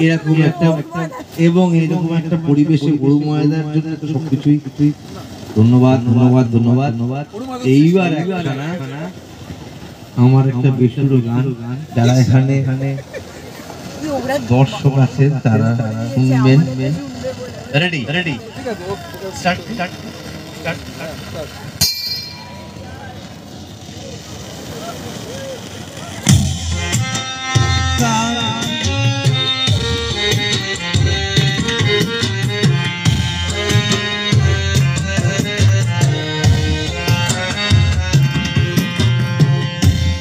এরকম একটা এবং এরকম একটা পরিবেশে গরু ময়দার জন্য সবকিছুই ধন্যবাদ ধন্যবাদ ধন্যবাদ ধন্যবাদ। এইবার আমার একটা বেসুরো গান যারা এখানে দর্শক আছেন তারা শুনবেন। Ready ready start start start.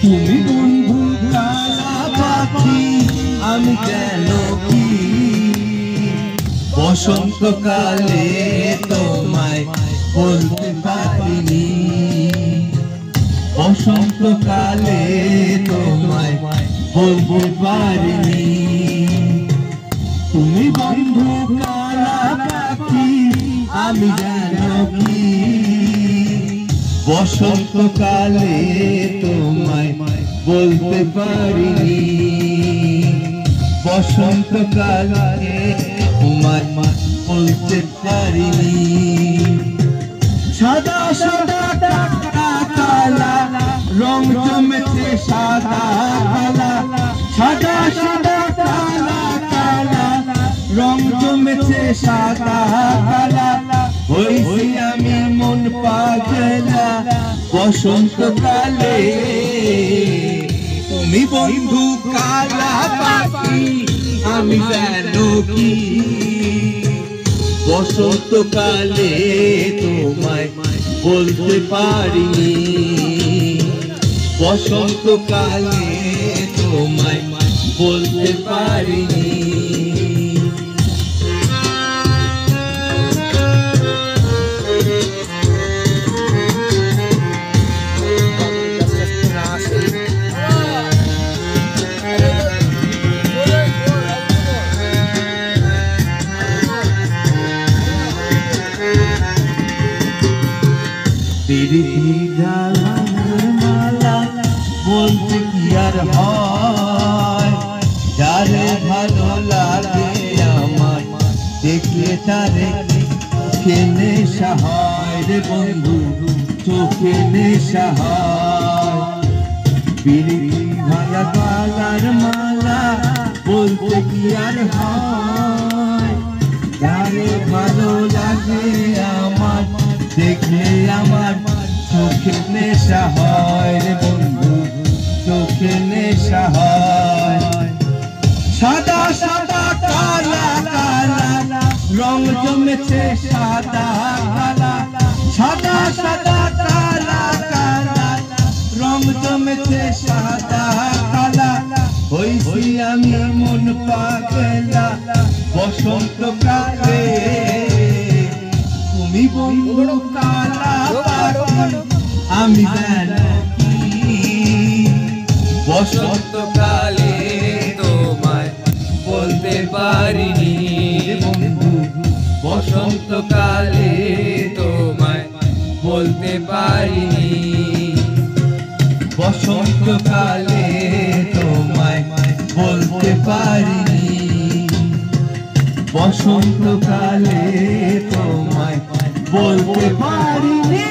তুমি বন্ধু কালা পাখি আমি কেন কি বসন্তকালে তোমায় বলতে পারিনি, বসন্তকালে তোমায় বলতে পারিনি। তুমি বন্ধু কালা পাখি আমি কেন কি বসন্তকালে তোমায় বলতে পারিনি, বসন্তকালে তোমায় বলতে পারিনি। সাদা সাদা কালা কালা রং জমেছে সাদা কালা, সাদা সাদা কালা কালা রং জমেছে সাদা কালা। হইছি আমি মন পাগলা বসন্তকালে, তুমি বন্ধু কালা পাখি আমি যেন কি বসন্তকালে তোমায় বলতে পারিনি, বসন্তকালে তোমায় বলতে পারিনি। মালা বলতে কি আর হয়, যারে ভালো লাগে আমার দেখলে তারে চোখে নেশা হয় রে বন্ধু, চোখে নেশা হয়। পিরিতি ভাঙা গলার মালা বলতে কি আর হয়, যারে ভালো লাগে আমার দেখলে আমার চোখে নেশা হয় রে বন্ধু, চোখে নেশা হয়। সাদা সাদা কালা কালা রং জমেছে সাদা কালা, সাদা সাদা কালা কালা রং জমেছে সাদা কালা। হইছি আমি মন পাগলা বসন্তকালে, তুমি বন্ধু কালা পাখি আমি যেন কি বসন্তকালে তোমায় বলতে পারিনি, বন্ধু বসন্তকালে তোমায় বলতে পারিনি, বসন্তকালে তোমায় বলতে পারিনি, বসন্তকালে তোমায় বলতে পারিনি।